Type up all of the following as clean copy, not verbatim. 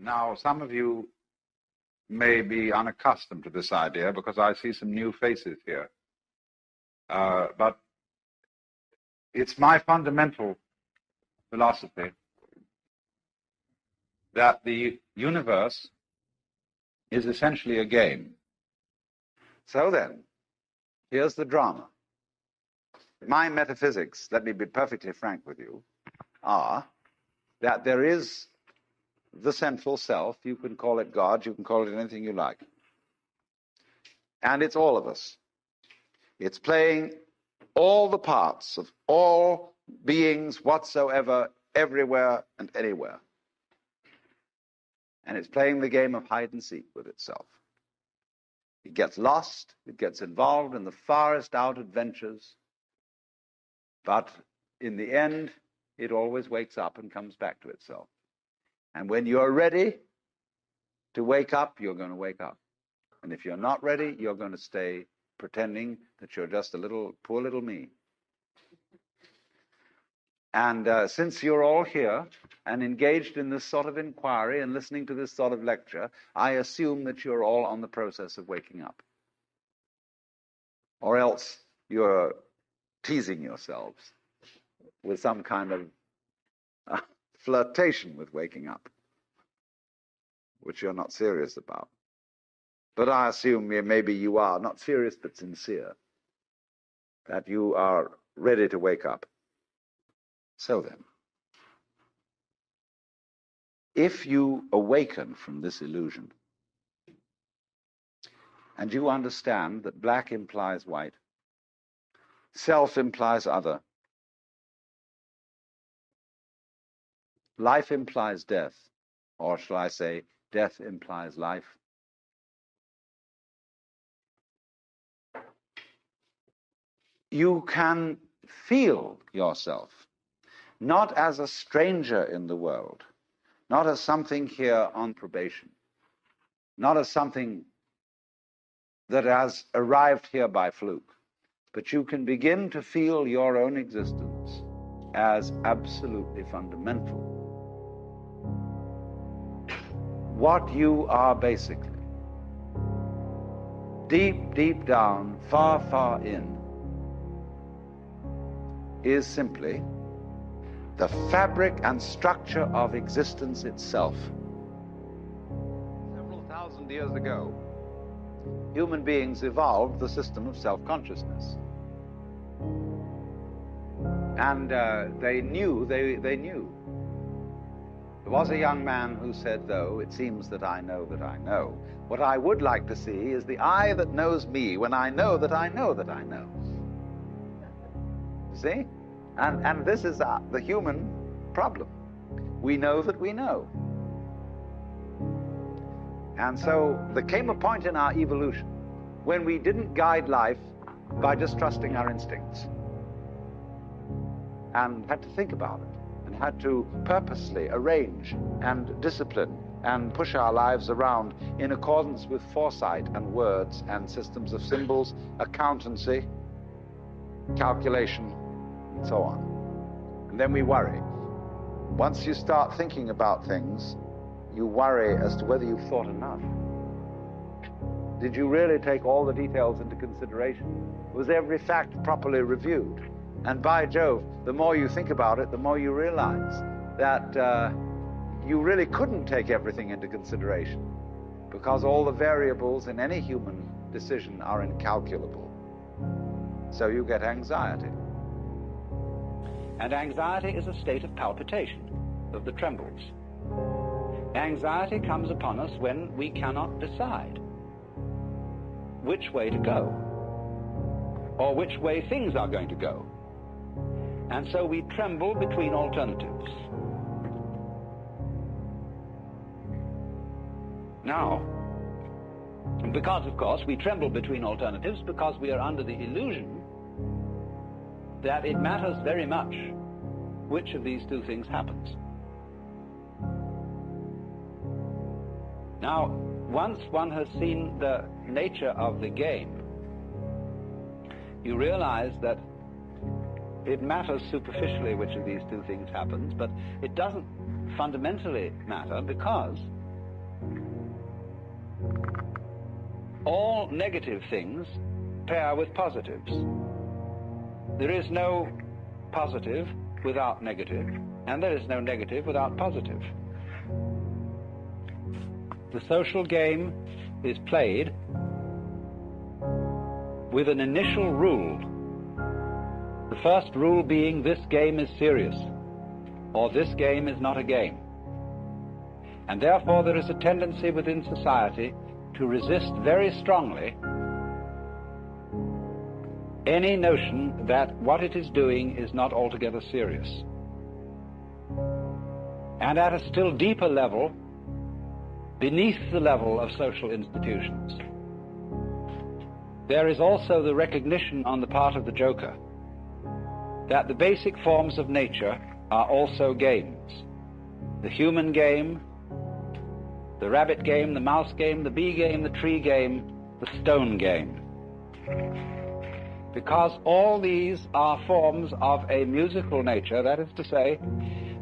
Now, some of you may be unaccustomed to this idea because I see some new faces here. But it's my fundamental philosophy that the universe is essentially a game. So then, here's the drama. My metaphysics, let me be perfectly frank with you, are that there is the central self. You can call it God, you can call it anything you like. And it's all of us. It's playing all the parts of all beings whatsoever, everywhere and anywhere. And it's playing the game of hide and seek with itself. It gets lost, it gets involved in the farthest out adventures, but in the end, it always wakes up and comes back to itself. And when you're ready to wake up, you're going to wake up. And if you're not ready, you're going to stay pretending that you're just a little, poor little me. And since you're all here and engaged in this sort of inquiry and listening to this sort of lecture, I assume that you're all on the process of waking up. Or else you're teasing yourselves with some kind of flirtation with waking up, which you're not serious about. But I assume maybe you are, not serious but sincere, that you are ready to wake up. So then, if you awaken from this illusion, and you understand that black implies white, self implies other, life implies death, or shall I say, death implies life, you can feel yourself not as a stranger in the world, not as something here on probation, not as something that has arrived here by fluke, but you can begin to feel your own existence as absolutely fundamental. What you are basically, deep, deep down, far, far in, is simply the fabric and structure of existence itself. Several thousand years ago, human beings evolved the system of self-consciousness. And they knew. There was a young man who said, though, it seems that I know that I know. What I would like to see is the eye that knows me when I know that I know that I know. See? And this is the human problem. We know that we know. And so there came a point in our evolution when we didn't guide life by just trusting our instincts, and had to think about it, and had to purposely arrange and discipline and push our lives around in accordance with foresight and words and systems of symbols, accountancy, calculation, and so on. And then we worry. Once you start thinking about things, you worry as to whether you've thought enough. Did you really take all the details into consideration? Was every fact properly reviewed? And by Jove, the more you think about it, the more you realize that you really couldn't take everything into consideration, because all the variables in any human decision are incalculable. So you get anxiety. And anxiety is a state of palpitation, of the trembles. Anxiety comes upon us when we cannot decide which way to go, or which way things are going to go. And so we tremble between alternatives. Now, because, of course, we tremble between alternatives because we are under the illusion that it matters very much which of these two things happens. Now, once one has seen the nature of the game, you realize that it matters superficially which of these two things happens, but it doesn't fundamentally matter, because all negative things pair with positives. There is no positive without negative, and there is no negative without positive. The social game is played with an initial rule. The first rule being, this game is serious, or this game is not a game. And therefore there is a tendency within society to resist very strongly any notion that what it is doing is not altogether serious. And at a still deeper level, beneath the level of social institutions, there is also the recognition on the part of the joker that the basic forms of nature are also games. The human game, the rabbit game, the mouse game, the bee game, the tree game, the stone game. Because all these are forms of a musical nature, that is to say,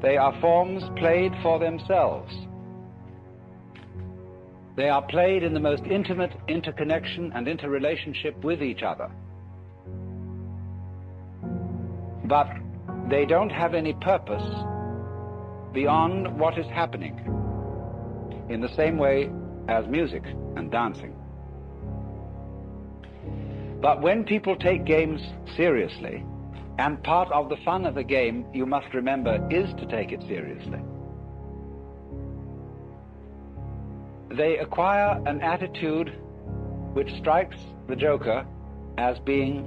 they are forms played for themselves. They are played in the most intimate interconnection and interrelationship with each other. But they don't have any purpose beyond what is happening, in the same way as music and dancing. But when people take games seriously, and part of the fun of the game, you must remember, is to take it seriously, they acquire an attitude which strikes the joker as being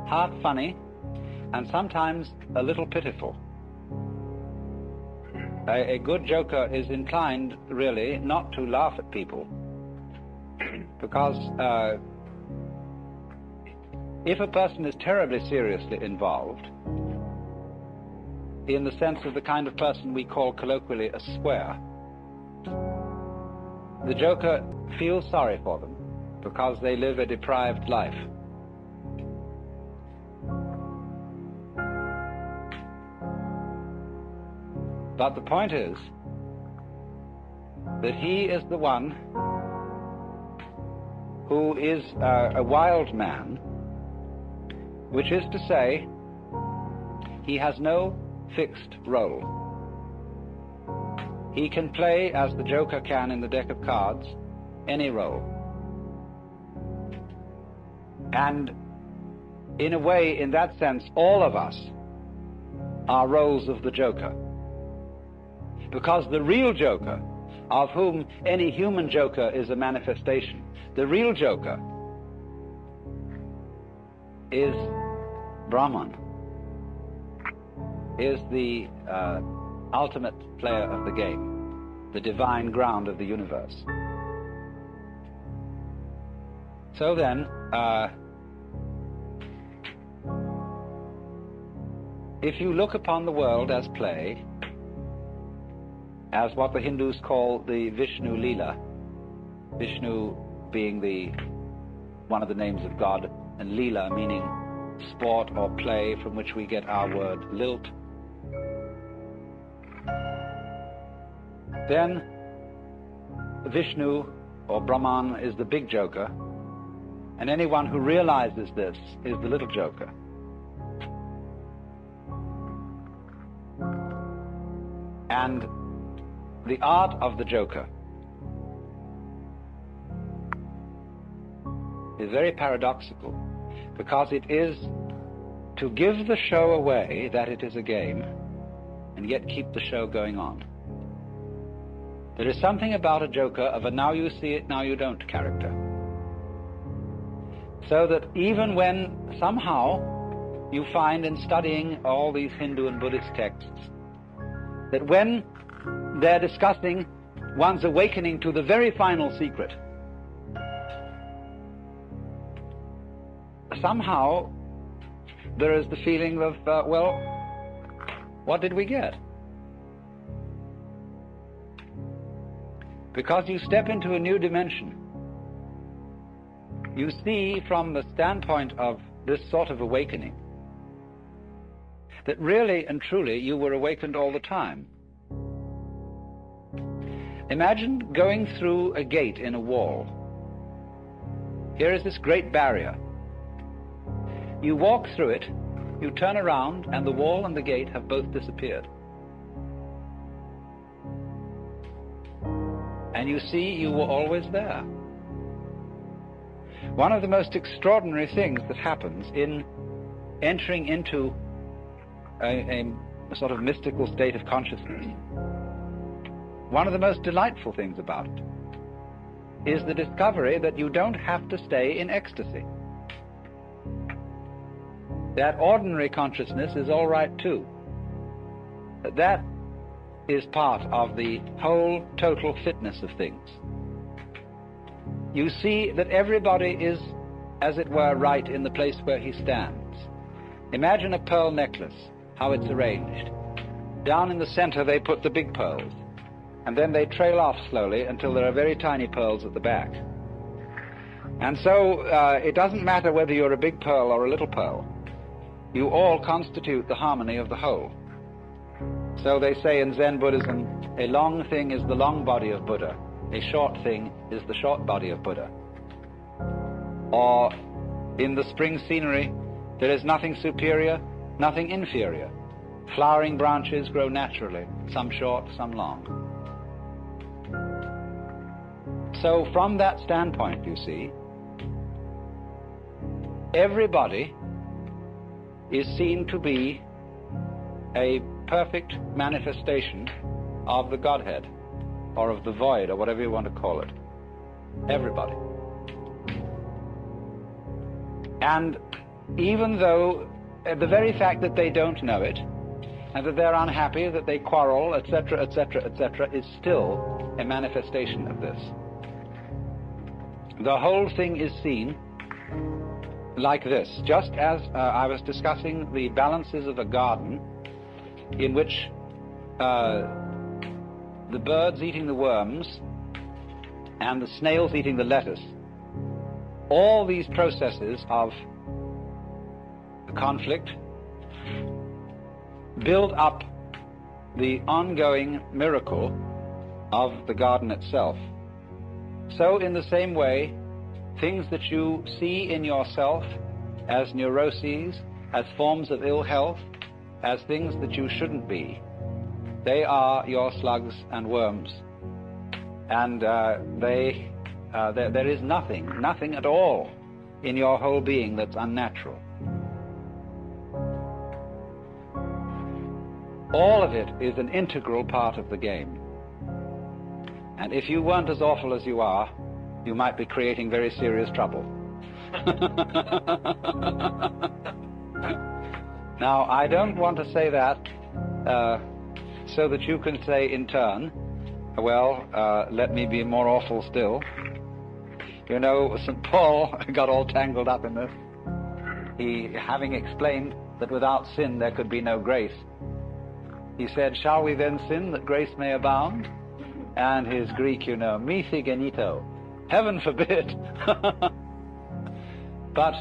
half funny and sometimes a little pitiful. A good joker is inclined, really, not to laugh at people, because if a person is terribly seriously involved, in the sense of the kind of person we call colloquially a square, the joker feels sorry for them because they live a deprived life. But the point is that he is the one who is a wild man, which is to say, he has no fixed role. He can play, as the joker can in the deck of cards, any role. And in a way, in that sense, all of us are roles of the joker. Because the real joker, of whom any human joker is a manifestation, the real joker is Brahman, is the ultimate player of the game, the divine ground of the universe. So then, if you look upon the world as play, as what the Hindus call the Vishnu Leela, Vishnu being one of the names of God, and Leela meaning sport or play, from which we get our word lilt, then Vishnu or Brahman is the big joker, and anyone who realizes this is the little joker. And the art of the joker is very paradoxical, because it is to give the show away that it is a game and yet keep the show going on. There is something about a joker of a now you see it, now you don't character. So that even when somehow you find in studying all these Hindu and Buddhist texts that when they're discussing one's awakening to the very final secret, somehow there is the feeling of, well, what did we get? Because you step into a new dimension. You see from the standpoint of this sort of awakening that really and truly you were awakened all the time. Imagine going through a gate in a wall. Here is this great barrier. You walk through it, you turn around, and the wall and the gate have both disappeared. And you see you were always there. One of the most extraordinary things that happens in entering into a sort of mystical state of consciousness, one of the most delightful things about it is the discovery that you don't have to stay in ecstasy. That ordinary consciousness is all right too. That is part of the whole total fitness of things. You see that everybody is, as it were, right in the place where he stands. Imagine a pearl necklace, how it's arranged. Down in the center they put the big pearls, and then they trail off slowly until there are very tiny pearls at the back. And so it doesn't matter whether you're a big pearl or a little pearl. You all constitute the harmony of the whole. So they say in Zen Buddhism, a long thing is the long body of Buddha, a short thing is the short body of Buddha. Or in the spring scenery, there is nothing superior, nothing inferior. Flowering branches grow naturally, some short, some long. So from that standpoint, you see, everybody is seen to be a perfect manifestation of the Godhead, or of the void, or whatever you want to call it. Everybody. And even though the very fact that they don't know it, and that they're unhappy, that they quarrel, etc., etc., etc., is still a manifestation of this. The whole thing is seen like this, just as I was discussing the balances of a garden in which the birds eating the worms and the snails eating the lettuce, all these processes of conflict build up the ongoing miracle of the garden itself. So in the same way, things that you see in yourself as neuroses, as forms of ill health, as things that you shouldn't be, they are your slugs and worms. And there is nothing at all in your whole being that's unnatural. All of it is an integral part of the game. And if you weren't as awful as you are, you might be creating very serious trouble. Now, I don't want to say that so that you can say in turn, well, let me be more awful still. You know, St. Paul got all tangled up in this. He, having explained that without sin there could be no grace, he said, shall we then sin that grace may abound? And his Greek, you know, mithi genito, heaven forbid. But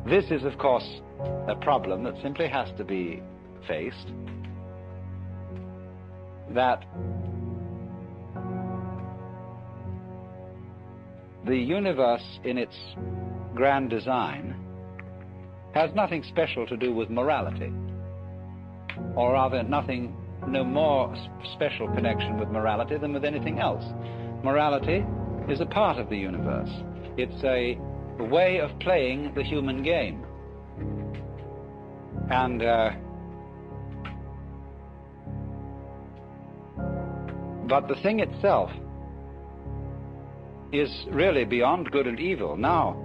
this is, of course, a problem that simply has to be faced, that the universe in its grand design has nothing special to do with morality, or rather no more special connection with morality than with anything else. Morality is a part of the universe. It's a way of playing the human game. And but the thing itself is really beyond good and evil. Now,